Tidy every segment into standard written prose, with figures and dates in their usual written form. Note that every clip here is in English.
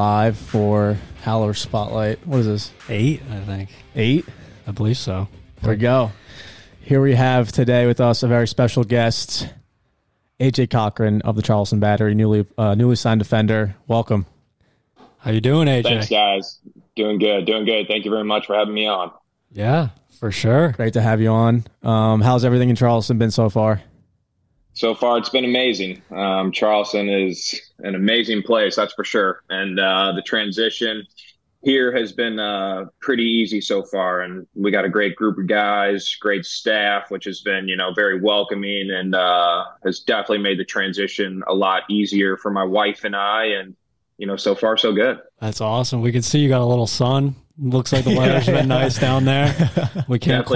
Live for Howlers Spotlight. What is this? 8, I think. 8? I believe so. There we go. Here we have today with us a very special guest, AJ Cochran of the Charleston Battery, newly signed defender. Welcome. How you doing, AJ? Thanks, guys. Doing good. Thank you very much for having me on. Yeah, for sure. Great to have you on. How's everything in Charleston been so far? So far, it's been amazing. Charleston is an amazing place, that's for sure. And the transition here has been pretty easy so far. And we got a great group of guys, great staff, which has been, very welcoming and has definitely made the transition a lot easier for my wife and I. And, so far, so good. That's awesome. We can see you got a little sun. Looks like the weather's been nice down there. We can't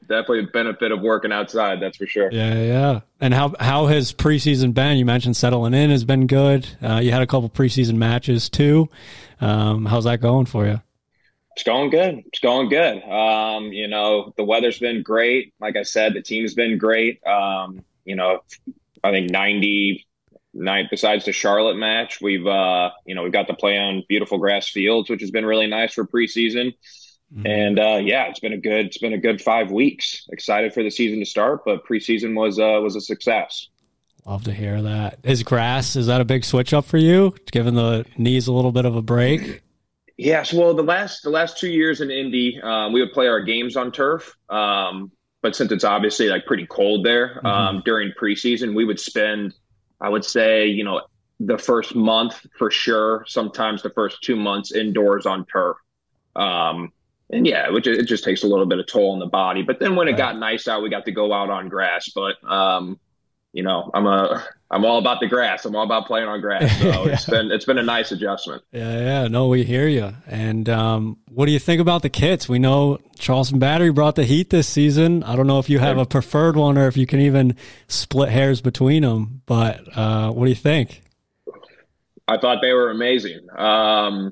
definitely a benefit of working outside, that's for sure. Yeah. And how has preseason been? You mentioned settling in has been good. You had a couple preseason matches too. How's that going for you? It's going good. The weather's been great. Like I said, the team's been great. I think 99, besides the Charlotte match, we've got to play on beautiful grass fields, which has been really nice for preseason. Mm-hmm. And it's been a good 5 weeks. Excited for the season to start, but preseason was a success. Love to hear that. Is that a big switch up for you, given the knees a little bit of a break? Yes. Well, the last 2 years in Indy, we would play our games on turf. But since it's obviously pretty cold there, during preseason, we would spend, I would say, the first month for sure, sometimes the first 2 months indoors on turf. It just takes a little bit of toll on the body. But then when it got nice out, we got to go out on grass. But, I'm all about the grass. I'm all about playing on grass. So it's been a nice adjustment. Yeah. No, we hear you. And what do you think about the kits? We know Charleston Battery brought the heat this season. I don't know if you have a preferred one or if you can even split hairs between them. But what do you think? I thought they were amazing. I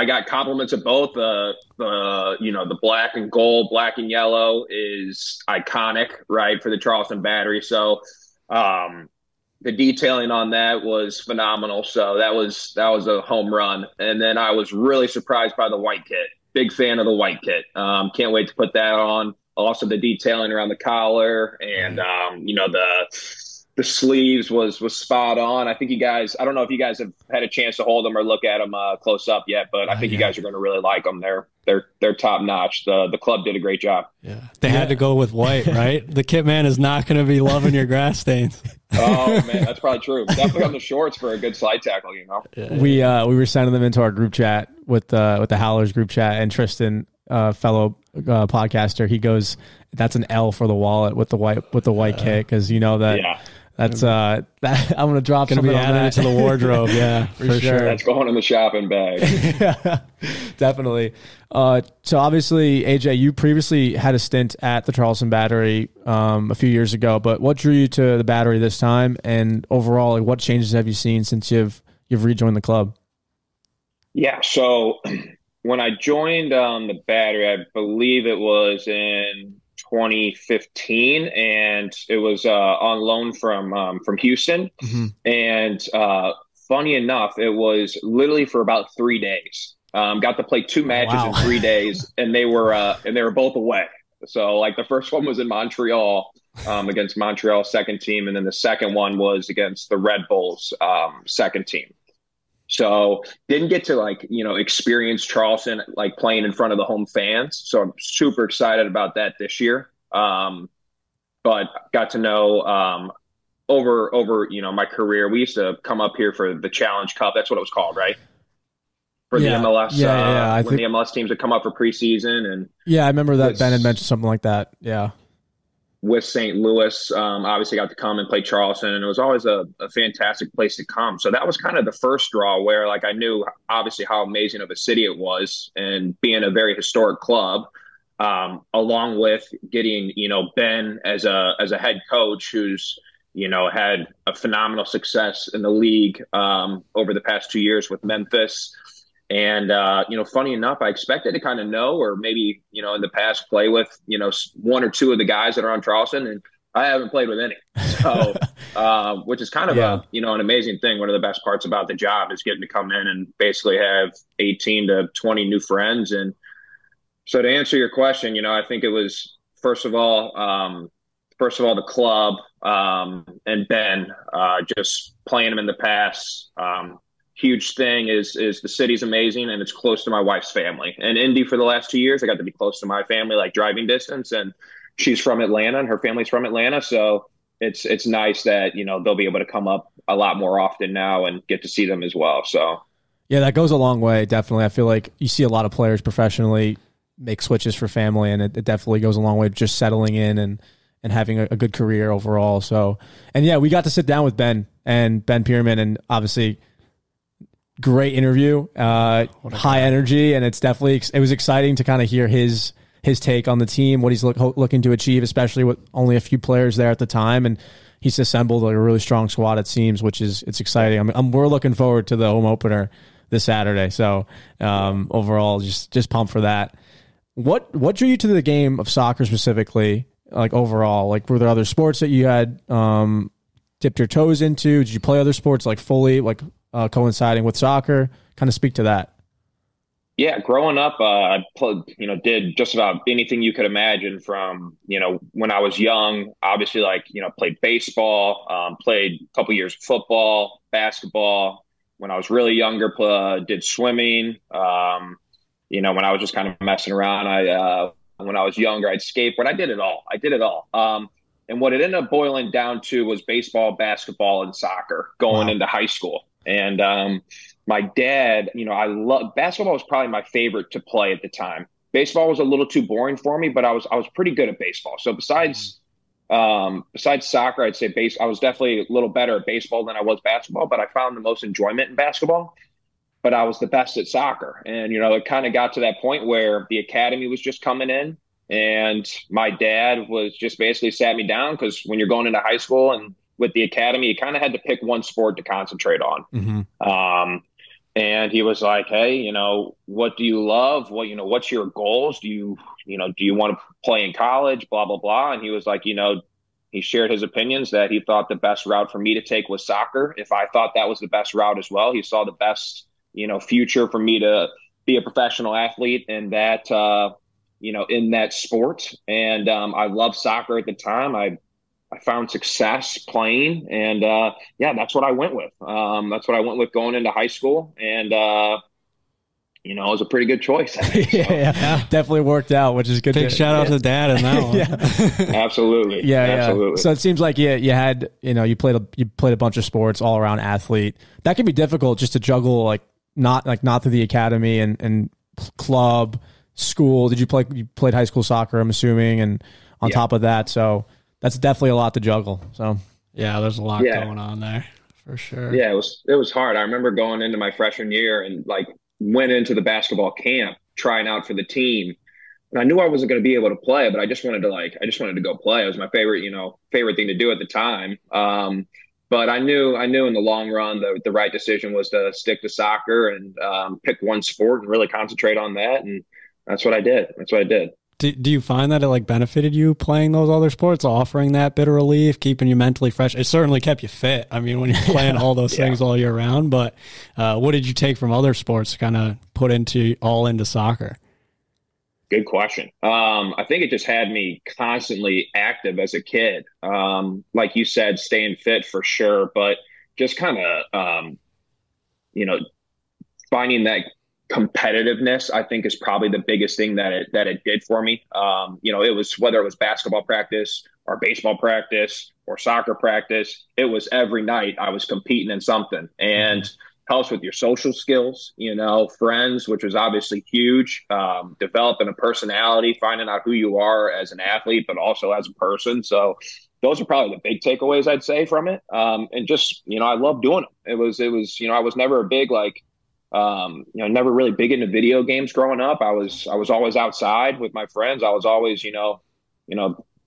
got compliments of both. The black and gold, black and yellow is iconic, right, for the Charleston Battery. So the detailing on that was phenomenal. So that was a home run. And then I was really surprised by the white kit. Big fan of the white kit. Can't wait to put that on. Also the detailing around the collar and the sleeves was spot on. I think you guys, I don't know if you guys have had a chance to hold them or look at them close up yet, but I think you guys are going to really like them. They're top notch. The club did a great job. Yeah, they had to go with white, right? The kit man is not going to be loving your grass stains. Oh man, that's probably true. Definitely on the shorts for a good slide tackle. Yeah. We were sending them into our group chat with the Howlers group chat, and Tristan, fellow podcaster, he goes, "That's an L for the wallet with the white kit," because that. Yeah. That's I'm gonna drop gonna something be added on to the wardrobe. Yeah, for sure. That's going in the shopping bag. Yeah, definitely. So obviously, AJ, you previously had a stint at the Charleston Battery a few years ago, but what drew you to the Battery this time? And overall, what changes have you seen since you've rejoined the club? Yeah, so when I joined the Battery, I believe it was in 2015, and it was on loan from Houston. Mm-hmm. And funny enough, it was literally for about 3 days. Got to play 2 matches in 3 days, and they were both away. So the first one was in Montreal against Montreal's second team, and then the second one was against the Red Bulls second team. So didn't get to experience Charleston playing in front of the home fans. So I'm super excited about that this year. But got to know over my career. We used to come up here for the Challenge Cup. That's what it was called, right? For the MLS. When the MLS teams would come up for preseason. And I remember that Ben had mentioned something like that. Yeah. With St. Louis, obviously got to come and play Charleston, and it was always a fantastic place to come. So that was kind of the first draw where I knew obviously how amazing of a city it was, and being a very historic club, along with getting, Ben as a head coach who's, had a phenomenal success in the league over the past 2 years with Memphis. And, funny enough, I expected to kind of know, or maybe, in the past play with, 1 or 2 of the guys that are on Charleston. And I haven't played with any. So, which is kind of an amazing thing. One of the best parts about the job is getting to come in and basically have 18 to 20 new friends. And so to answer your question, I think it was, first of all, the club, and Ben, just playing them in the past. Huge thing is the city's amazing, and it's close to my wife's family. And Indy, for the last 2 years, I got to be close to my family, like driving distance. And she's from Atlanta, and her family's from Atlanta, so it's nice that they'll be able to come up a lot more often now and get to see them as well. So yeah, that goes a long way. Definitely, I feel like you see a lot of players professionally make switches for family, and it definitely goes a long way just settling in and having a good career overall. So, and yeah, we got to sit down with Ben Pierman, and obviously great interview, high energy, and it was exciting to kind of hear his take on the team, what he's looking to achieve, especially with only a few players there at the time. And he's assembled a really strong squad, it seems, it's exciting. We're looking forward to the home opener this Saturday. So overall, just pumped for that. What drew you to the game of soccer specifically? Like overall, like were there other sports that you had dipped your toes into? Did you play other sports like fully, like coinciding with soccer? Kind of speak to that. Yeah, growing up, I did just about anything you could imagine from, when I was young. Obviously, played baseball, played a couple years of football, basketball. When I was really younger, did swimming. When I was just kind of messing around, when I was younger, I'd skateboard. I did it all. And what it ended up boiling down to was baseball, basketball, and soccer going into high school. And my dad, basketball was probably my favorite to play at the time. Baseball was a little too boring for me, but I was pretty good at baseball. So besides soccer, I'd say I was definitely a little better at baseball than I was basketball, but I found the most enjoyment in basketball. But I was the best at soccer. And, it kind of got to that point where the academy was just coming in, and my dad was just basically sat me down, because when you're going into high school and with the academy, you kind of had to pick one sport to concentrate on. Mm-hmm. And he was like, hey, what do you love? What's your goals? Do you want to play in college? Blah, blah, blah. And he was like, he shared his opinions that he thought the best route for me to take was soccer. If I thought that was the best route as well, he saw the best future for me to be a professional athlete in that, in that sport. And I loved soccer at the time. I found success playing, and that's what I went with. That's what I went with going into high school, and it was a pretty good choice. Yeah, definitely worked out, which is good. Big shout out to Dad in that one. Yeah. Absolutely. Absolutely. So it seems like you had you played a bunch of sports, all around athlete. That can be difficult just to juggle, not through the academy and club, school. You played high school soccer, I'm assuming, and on top of that, so that's definitely a lot to juggle. So yeah, there's a lot going on there for sure. Yeah, it was hard. I remember going into my freshman year and went into the basketball camp trying out for the team. And I knew I wasn't going to be able to play, but I just wanted to go play. It was my favorite thing to do at the time. But I knew in the long run the right decision was to stick to soccer and pick one sport and really concentrate on that. And that's what I did. Do you find that it benefited you playing those other sports, offering that bit of relief, keeping you mentally fresh? It certainly kept you fit. I mean, when you're playing all those things all year round, but what did you take from other sports to kind of put into soccer? Good question. I think it just had me constantly active as a kid. Like you said, staying fit for sure, but just kind of, finding that competitiveness, I think, is probably the biggest thing that it did for me. It was, whether it was basketball practice or baseball practice or soccer practice, it was every night I was competing in something, and helps with your social skills, friends, which was obviously huge, developing a personality, finding out who you are as an athlete, but also as a person. So those are probably the big takeaways I'd say from it. And just, I love doing them. It was, I was never a big, never really big into video games growing up. I was always outside with my friends. I was always,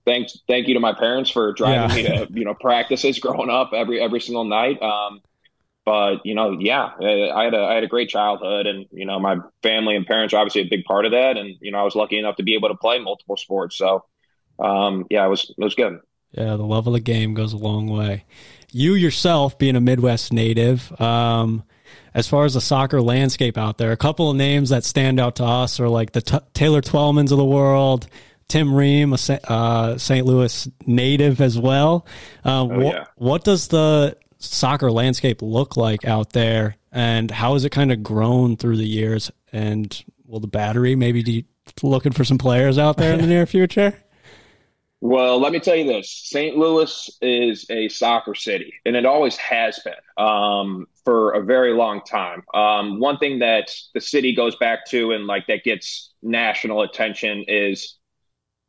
thank you to my parents for driving me to, practices growing up every single night. But I had a great childhood, and, my family and parents are obviously a big part of that. And, I was lucky enough to be able to play multiple sports. So, it was good. Yeah, the love of the game goes a long way. You yourself, being a Midwest native, as far as the soccer landscape out there, a couple of names that stand out to us are like the Taylor Twellmans of the world, Tim Ream, a St. Louis native as well. What does the soccer landscape look like out there, and how has it kind of grown through the years? And will the Battery maybe be looking for some players out there in the near future? Well, let me tell you this. St. Louis is a soccer city, and it always has been for a very long time. One thing that the city goes back to and like that gets national attention is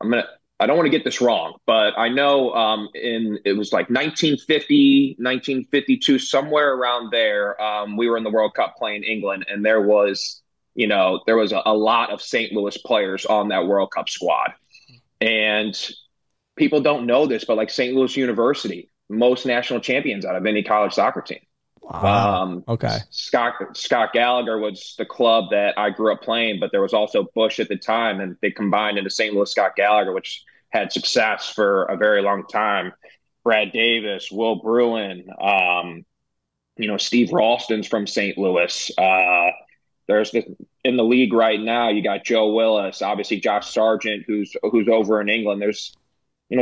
I don't want to get this wrong, but I know it was like 1950, 1952, somewhere around there, we were in the World Cup playing England, and there was a lot of St. Louis players on that World Cup squad. And people don't know this, but like St. Louis University, most national champions out of any college soccer team. Wow. Okay. Scott Gallagher was the club that I grew up playing, but there was also Bush at the time, and they combined into St. Louis Scott Gallagher, which had success for a very long time. Brad Davis, Will Bruin, Steve Ralston's from St. Louis. In the league right now, you got Joe Willis, obviously Josh Sargent, who's over in England. There's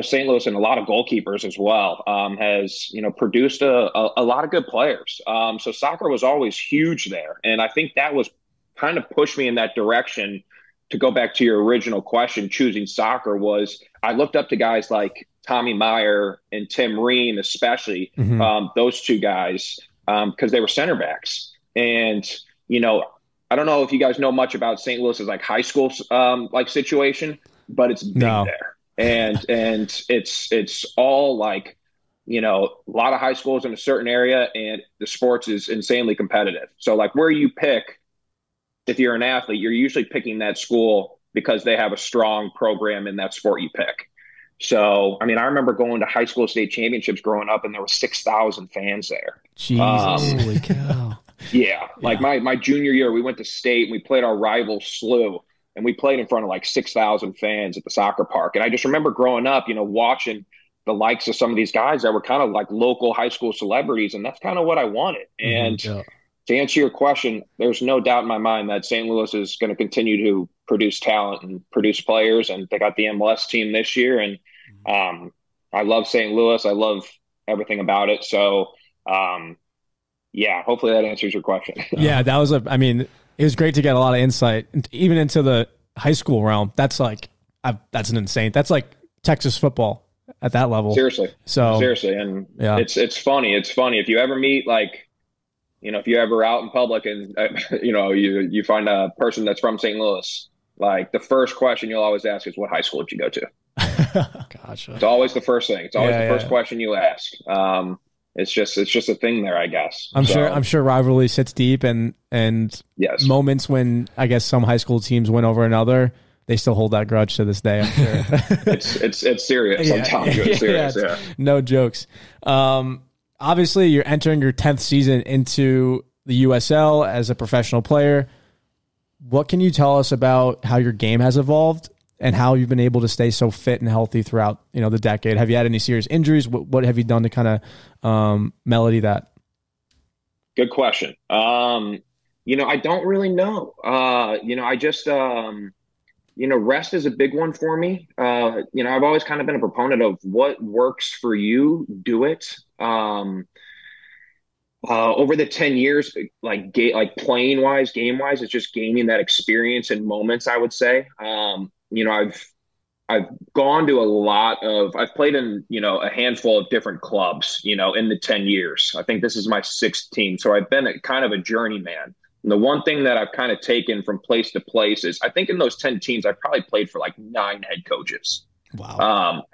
St. Louis and a lot of goalkeepers as well, has, produced a lot of good players. So soccer was always huge there. And I think that was kind of pushed me in that direction. To go back to your original question, choosing soccer was I looked up to guys like Tommy Meyer and Tim Ream, especially those two guys, because they were center backs. And, I don't know if you guys know much about St. Louis's like high school situation, but it's big there. And it's all like, a lot of high schools in a certain area, and the sports is insanely competitive. So like where you pick, if you're an athlete, you're usually picking that school because they have a strong program in that sport you pick. So, I remember going to high school state championships growing up, and there were 6,000 fans there. Jesus. Holy cow. Yeah. Like my junior year, we went to state and we played our rival SLU. And we played in front of like 6,000 fans at the soccer park. And I just remember growing up, watching the likes of some of these guys that were kind of like local high school celebrities. And that's kind of what I wanted. And to answer your question, there's no doubt in my mind that St. Louis is going to continue to produce talent and produce players. And they got the MLS team this year. And I love St. Louis. I love everything about it. So, hopefully that answers your question. Yeah, that was it was great to get a lot of insight, even into the high school realm. That's like, that's an insane. That's like Texas football at that level. Seriously. And it's funny. It's funny if you ever meet if you're ever out in public and you find a person that's from St. Louis, like the first question you'll always ask is, what high school did you go to? Gotcha. It's always the first thing. It's always the first question you ask. It's just a thing there, I guess. I'm sure rivalry sits deep, and yes, moments when I guess some high school teams win over another, they still hold that grudge to this day. I'm sure. it's serious. I'm telling you, it's serious. Yeah. No jokes. Obviously, you're entering your 10th season into the USL as a professional player. What can you tell us about how your game has evolved and how you've been able to stay so fit and healthy throughout, the decade? Have you had any serious injuries? What have you done to kind of melody that? Good question. I don't really know. I just, rest is a big one for me. I've always kind of been a proponent of what works for you, do it. Over the 10 years, like playing wise, game wise, it's just gaining that experience and moments, I would say. I've gone to I've played in, a handful of different clubs, in the 10 years. I think this is my 6th team. So I've been kind of a journeyman. And the one thing that I've kind of taken from place to place is I think in those 10 teams, I probably played for like 9 head coaches. Wow.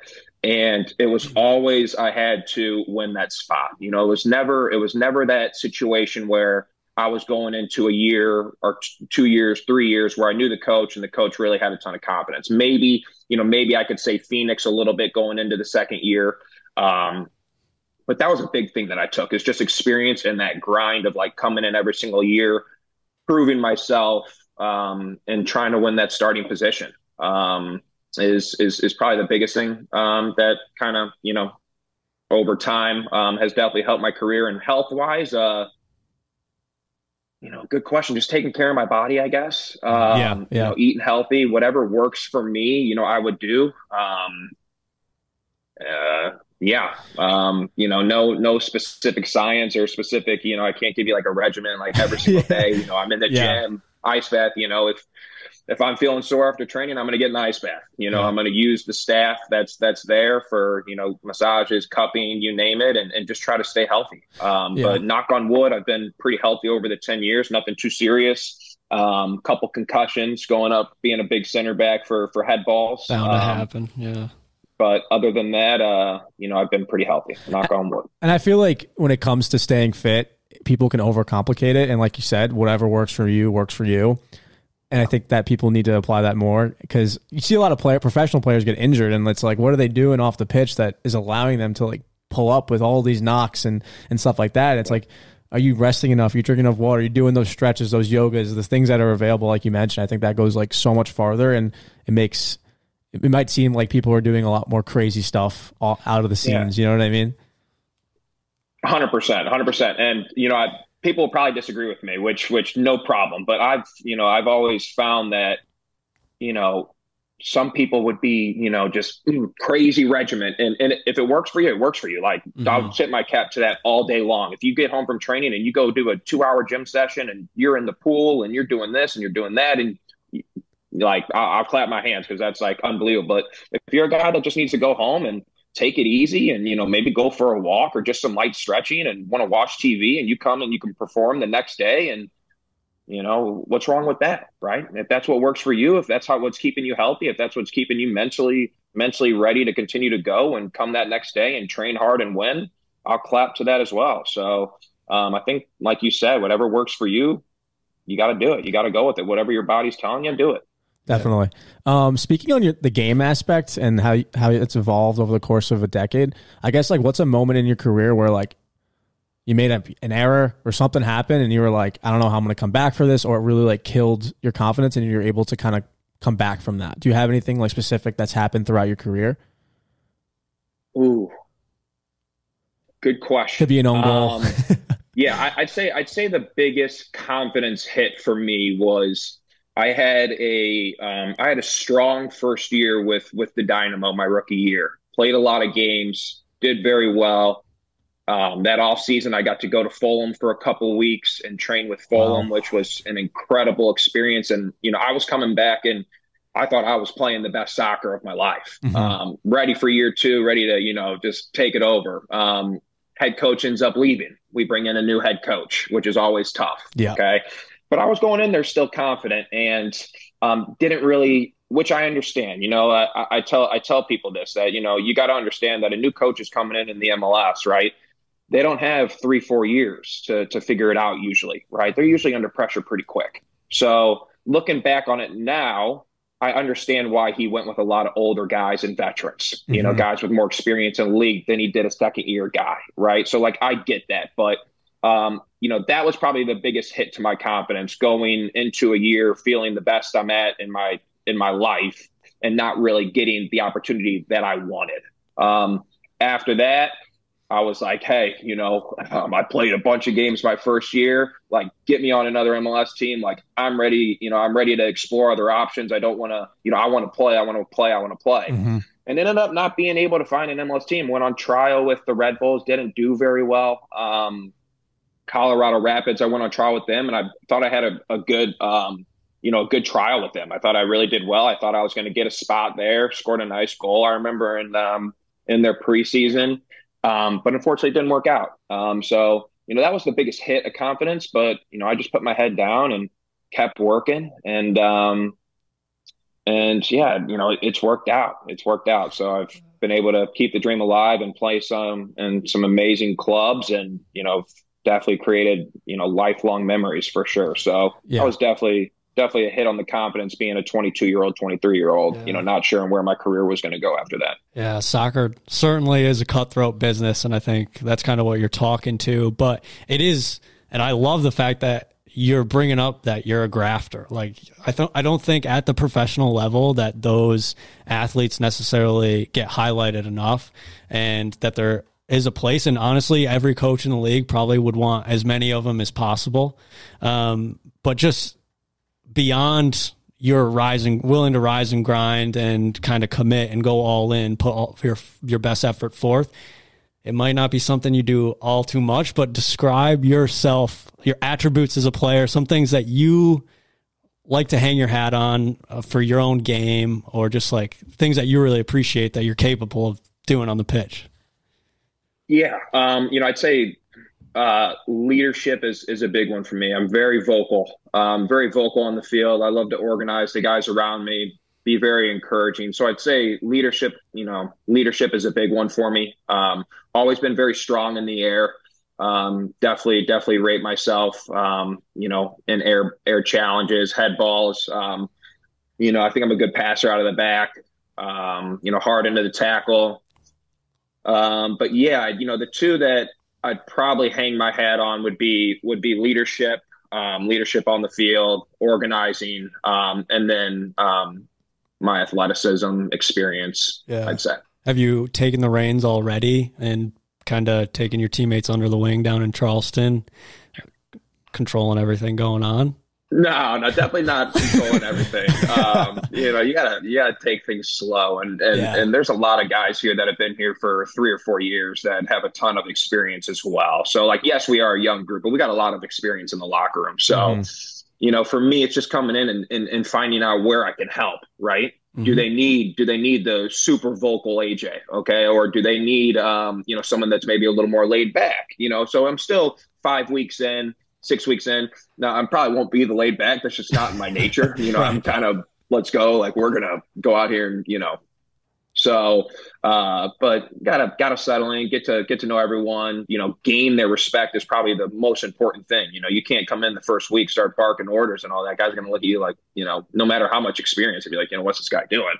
And it was always, I had to win that spot. It was never that situation where I was going into a year or 2 years, 3 years where I knew the coach and the coach really had a ton of confidence. Maybe I could say Phoenix a little bit going into the second year. But that was a big thing that I took, is just experience and that grind of like coming in every single year, proving myself, and trying to win that starting position. is probably the biggest thing that kind of, over time has definitely helped my career. And health wise, good question. Just taking care of my body, I guess. Eating healthy, whatever works for me, I would do. No specific science or specific, I can't give you like a regimen like every single day. I'm in the gym, ice bath, if I'm feeling sore after training, I'm going to get an ice bath. I'm going to use the staff that's there for, massages, cupping, you name it, and just try to stay healthy. But knock on wood, I've been pretty healthy over the 10 years, nothing too serious. Couple concussions going up, being a big center back for head balls. Bound to happen. Yeah. But other than that, I've been pretty healthy, knock on wood. And I feel like when it comes to staying fit, people can overcomplicate it. And like you said, whatever works for you works for you. And I think that people need to apply that more, because you see a lot of professional players get injured, and it's like, what are they doing off the pitch that is allowing them to like pull up with all these knocks and stuff like that? It's like, are you resting enough? Are you drinking enough water? Are you doing those stretches, those yogas, the things that are available, like you mentioned? I think that goes like so much farther, and it might seem like people are doing a lot more crazy stuff out of the scenes. You know what I mean? 100%. And, people will probably disagree with me, which no problem. But I've always found that, some people would be, just crazy regimen. And if it works for you, it works for you. Like, I'll tip my cap to that all day long. If you get home from training and you go do a 2-hour gym session and you're in the pool and you're doing this and you're doing that, and like, I'll clap my hands, because that's like unbelievable. But if you're a guy that just needs to go home and take it easy and, maybe go for a walk or just some light stretching and want to watch TV, and you come and you can perform the next day, and, what's wrong with that, right? If that's what works for you, if that's what's keeping you healthy, if that's what's keeping you mentally ready to continue to go and come that next day and train hard and win, I'll clap to that as well. So I think, like you said, whatever works for you, you got to do it. You got to go with it. Whatever your body's telling you, do it. Definitely. Speaking on the game aspect and how it's evolved over the course of a decade, I guess, like, what's a moment in your career where like you made an error or something happened and you were like, I don't know how I'm going to come back for this, or it really like killed your confidence and you're able to kind of come back from that? Do you have anything like specific that's happened throughout your career? Ooh, good question. Could be an own goal. I'd say the biggest confidence hit for me was, I had a strong first year with the Dynamo my rookie year. Played a lot of games, did very well. That off season, I got to go to Fulham for a couple of weeks and train with Fulham, which was an incredible experience. And I was coming back, and I thought I was playing the best soccer of my life. Ready for year 2, ready to just take it over. Head coach ends up leaving. We bring in a new head coach, which is always tough. Yeah. Okay. But I was going in there still confident, and didn't really, which I understand. I tell people this, that you got to understand that a new coach is coming in the MLS, right? They don't have 3-4 years to figure it out usually, right? They're usually under pressure pretty quick. So looking back on it now, I understand why he went with a lot of older guys and veterans, guys with more experience in the league than he did a second-year guy, right? So like, I get that, but that was probably the biggest hit to my confidence, going into a year feeling the best I'm at in my life and not really getting the opportunity that I wanted. After that, I was like, hey, I played a bunch of games my first year, like, get me on another MLS team. Like, I'm ready, I'm ready to explore other options. I don't want to, I want to play. And ended up not being able to find an MLS team. Went on trial with the Red Bulls, didn't do very well. Colorado Rapids, I went on trial with them, and I thought I had a good, a good trial with them. I thought I really did well. I thought I was going to get a spot there, scored a nice goal, I remember, in their preseason. But unfortunately it didn't work out. So, that was the biggest hit of confidence, but, I just put my head down and kept working, and it's worked out. It's worked out. So I've been able to keep the dream alive and play some amazing clubs, and, definitely created, lifelong memories for sure. So that was definitely a hit on the confidence, being a 22-year-old, 23-year-old, not sure where my career was going to go after that. Yeah, soccer certainly is a cutthroat business, and I think that's kind of what you're talking to. But it is, and I love the fact that you're bringing up that you're a grafter. Like, I don't think at the professional level that those athletes necessarily get highlighted enough, and that there is a place. And honestly, every coach in the league probably would want as many of them as possible. But just beyond your willing to rise and grind and kind of commit and go all in, put all your best effort forth, it might not be something you do all too much, but describe yourself, your attributes as a player, some things that you like to hang your hat on for your own game, or just like things that you really appreciate that you're capable of doing on the pitch. Yeah. I'd say leadership is a big one for me. I'm very vocal on the field. I love to organize the guys around me, be very encouraging. So I'd say leadership is a big one for me. Always been very strong in the air. Definitely rate myself, in air challenges, head balls. I think I'm a good passer out of the back, hard into the tackle. But yeah, the two that I'd probably hang my hat on would be leadership, leadership on the field, organizing, and then my athleticism experience, yeah. I'd say. Have you taken the reins already and kind of taken your teammates under the wing down in Charleston, controlling everything going on? No, definitely not controlling everything. You gotta take things slow, and there's a lot of guys here that have been here for 3 or 4 years that have a ton of experience as well. So, like, yes, we are a young group, but we got a lot of experience in the locker room. So, for me, it's just coming in and finding out where I can help. Right? Mm-hmm. Do they need the super vocal AJ? Okay, or do they need someone that's maybe a little more laid back? So I'm still 5 weeks in. 6 weeks in. Now, I probably won't be the laid back. That's just not in my nature. Right. I'm kind of, let's go. Like, we're going to go out here and, So, but gotta settle in, get to know everyone, gain their respect is probably the most important thing. You can't come in the first week, start barking orders and all that. Guys are going to look at you like, no matter how much experience, and be like, what's this guy doing?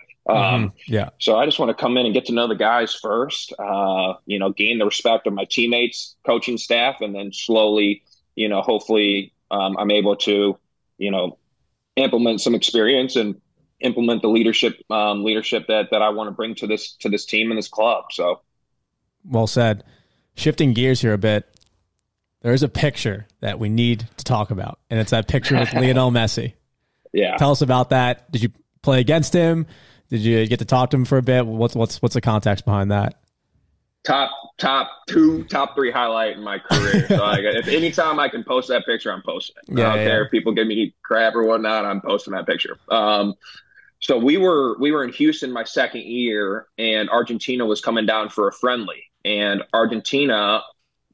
Yeah. So I just want to come in and get to know the guys first, gain the respect of my teammates, coaching staff, and then slowly, hopefully I'm able to, implement some experience and implement the leadership that I want to bring to this team and this club. So well said. Shifting gears here a bit, there is a picture that we need to talk about, and it's that picture with Lionel Messi. Yeah. Tell us about that. Did you play against him? Did you get to talk to him for a bit? What's the context behind that? Top 3 highlight in my career. So if anytime I can post that picture, I'm posting it. I don't care if people give me crap or whatnot, I'm posting that picture. So we were in Houston my second year, and Argentina was coming down for a friendly, and Argentina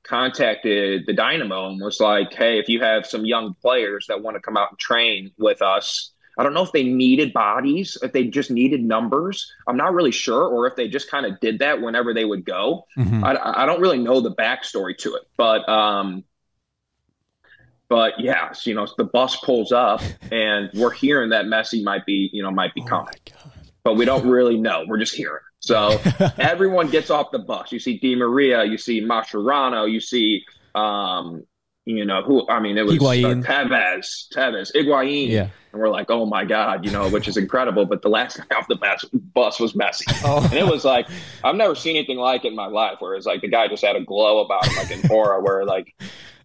contacted the Dynamo and was like, hey, if you have some young players that want to come out and train with us. I don't know if they needed bodies, if they just needed numbers. I'm not really sure, or if they just kind of did that whenever they would go. Mm-hmm. I don't really know the backstory to it, but yeah, the bus pulls up and we're hearing that Messi might be coming, but we don't really know. We're just hearing. So everyone gets off the bus. You see Di Maria, you see Mascherano, you see it was Tevez, Higuain. Yeah. And we're like, oh my God, which is incredible. But the last guy off the bus was Messi. Oh. And it was like, I've never seen anything like it in my life, where it's like the guy just had a glow about him, like an aura, where like,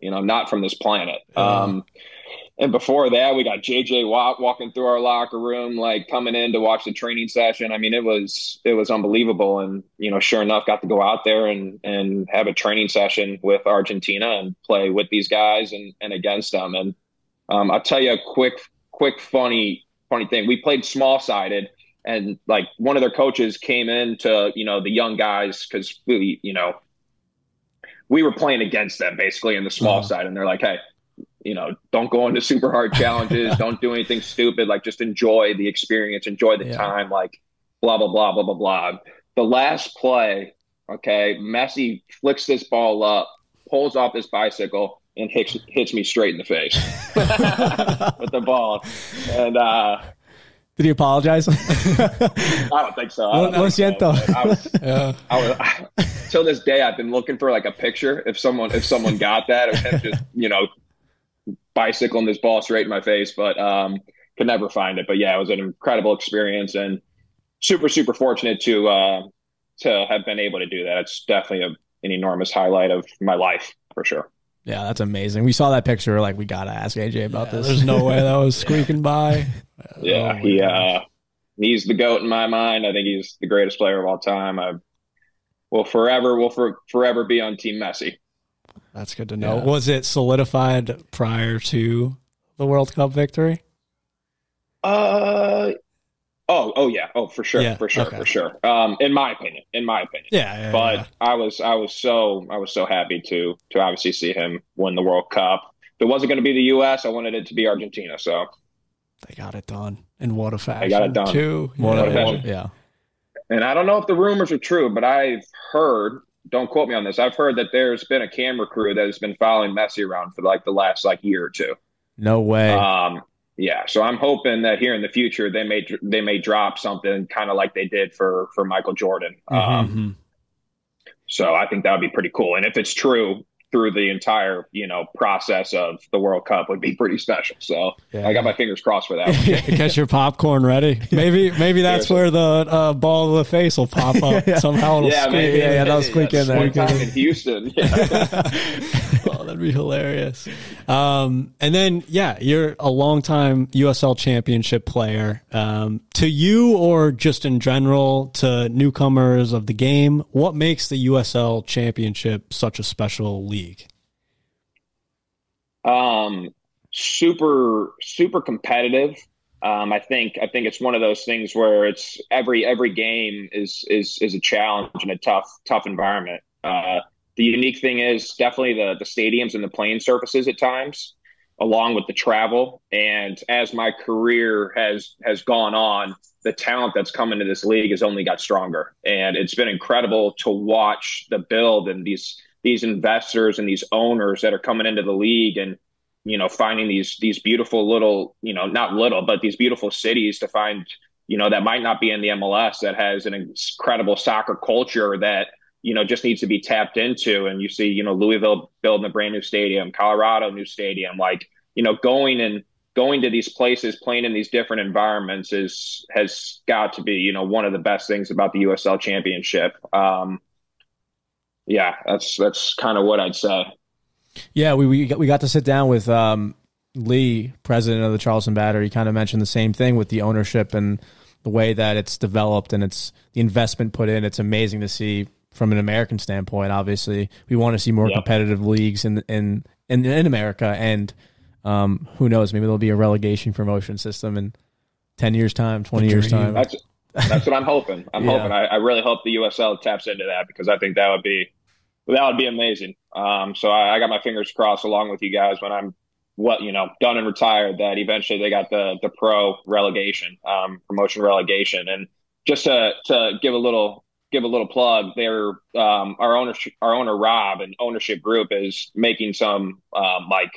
not from this planet. And before that, we got JJ Watt walking through our locker room, like coming in to watch the training session. I mean, it was unbelievable. And, sure enough, got to go out there and have a training session with Argentina and play with these guys and against them. And I'll tell you a quick, funny thing. We played small sided, and like one of their coaches came in to, the young guys, because we were playing against them basically in the small side. And they're like, hey, don't go into super hard challenges. Don't do anything stupid. Like, just enjoy the experience, enjoy the time, like blah, blah, blah, blah, blah, blah. The last play, okay, Messi flicks this ball up, pulls off his bicycle, and hits me straight in the face with the ball. And did he apologize? I don't think so. Lo siento. Till this day, I've been looking for like a picture. If someone got that, of him just bicycling this ball straight in my face, but could never find it. But yeah, it was an incredible experience and super, super fortunate to have been able to do that. It's definitely an enormous highlight of my life for sure. Yeah, that's amazing. We saw that picture. We're like, we got to ask AJ about this. There's no way that was squeaking by. Yeah, he's the GOAT in my mind. I think he's the greatest player of all time. I will forever be on Team Messi. That's good to know. Yeah. Was it solidified prior to the World Cup victory? Oh yeah. Oh, for sure. For sure. In my opinion. Yeah. But I was so happy to obviously see him win the World Cup. If it wasn't going to be the U.S., I wanted it to be Argentina. So they got it done. And what a fashion. They got it done too. What a fashion. Yeah. And I don't know if the rumors are true, but I've heard, don't quote me on this, I've heard that there's been a camera crew that has been following Messi around for like the last year or two. No way. Yeah, so I'm hoping that here in the future they may drop something kind of like they did for Michael Jordan. So I think that would be pretty cool. And if it's true, through the entire process of the World Cup would be pretty special. So I got my fingers crossed for that one. Get your popcorn ready. Maybe that's where the ball of the face will pop up somehow. It'll squeak. That'll squeak in there. One time in Houston. Oh, that'd be hilarious. And then you're a longtime USL Championship player. To you, or just in general to newcomers of the game, what makes the USL Championship such a special league? Super competitive. I think it's one of those things where it's every game is a challenge and a tough environment. The unique thing is definitely the stadiums and the playing surfaces at times, along with the travel. And as my career has gone on, the talent that's come into this league has only got stronger. And it's been incredible to watch the build and these investors and these owners that are coming into the league and, finding these beautiful little, not little, but these beautiful cities to find, that might not be in the MLS, that has an incredible soccer culture that, just needs to be tapped into. And you see, Louisville building a brand new stadium, Colorado, new stadium, going to these places, playing in these different environments has got to be, one of the best things about the USL Championship. Yeah, that's kind of what I'd say. Yeah, we got to sit down with Lee, president of the Charleston Battery. He kind of mentioned the same thing with the ownership and the way that it's developed and it's the investment put in. It's amazing to see from an American standpoint. Obviously, we want to see more competitive leagues in America, and who knows, maybe there'll be a relegation promotion system in 10 years time, 20 years time. That's what I'm hoping. Hoping. I really hope the USL taps into that, because I think that would be amazing. So I got my fingers crossed along with you guys when I'm done and retired, that eventually they got the pro relegation, promotion relegation. And just to give a little plug, they're our owner Rob and ownership group is making some I'd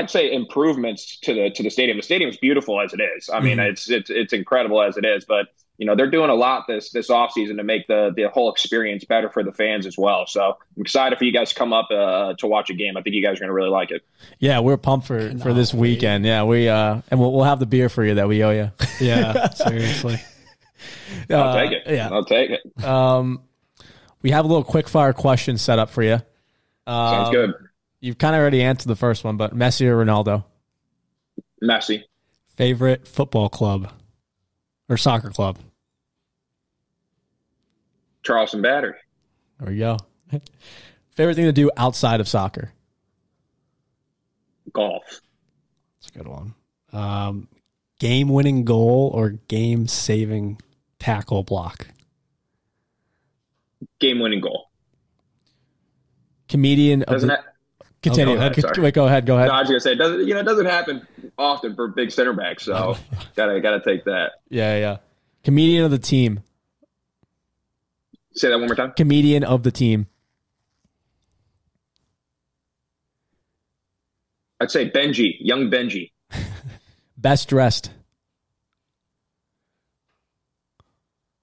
say improvements to the stadium. The stadium's beautiful as it is. I mean, it's incredible as it is, but they're doing a lot this offseason to make the whole experience better for the fans as well. So I'm excited for you guys to come up to watch a game. I think you guys are going to really like it. Yeah, we're pumped for this weekend. Yeah, we and we'll have the beer for you that we owe you. Yeah, seriously. I'll take it. Yeah, I'll take it. We have a little quick fire question set up for you. Sounds good. You've kind of already answered the first one, but Messi or Ronaldo? Messi. Favorite football club or soccer club? Charleston Battery. There we go. Favorite thing to do outside of soccer? Golf. That's a good one. Game-winning goal or game-saving tackle block? Game-winning goal. Comedian of the... Continue. Go ahead. No, I was gonna say it doesn't happen often for big center backs, so gotta take that. Yeah. Comedian of the team. Say that one more time. Comedian of the team. I'd say Benji, young Benji. Best dressed.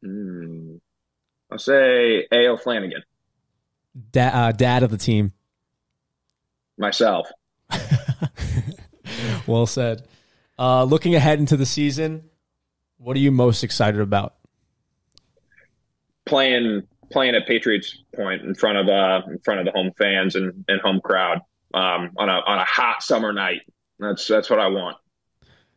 I'll say A.O. Flanagan. Dad of the team. Myself. Well said. Looking ahead into the season, what are you most excited about? Playing at Patriots Point in front of the home fans and home crowd on a hot summer night. That's what I want.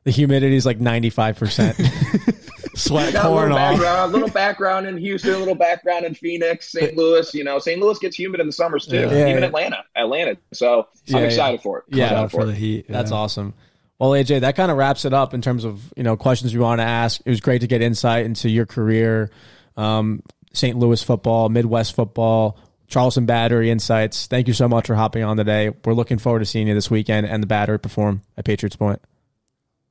The humidity is like 95%. Sweat pouring off. A little background in Houston, a little background in Phoenix, St. Louis. St. Louis gets humid in the summers too. Even Atlanta. So I'm excited for it. Yeah, for the heat. That's awesome. Well, AJ, that kind of wraps it up in terms of questions we want to ask. It was great to get insight into your career, St. Louis football, Midwest football, Charleston Battery insights. Thank you so much for hopping on today. We're looking forward to seeing you this weekend and the Battery perform at Patriots Point.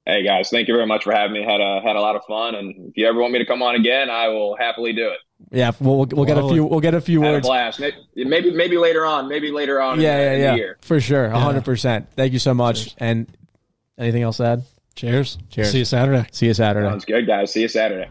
Hey guys, thank you very much for having me. Had a lot of fun, and if you ever want me to come on again, I will happily do it. Yeah, we'll get a few words. A blast. Maybe later on. Maybe later on. In the year. For sure, 100%. Thank you so much. Cheers. And anything else to add? Cheers. Cheers. See you Saturday. See you Saturday. Sounds good, guys. See you Saturday.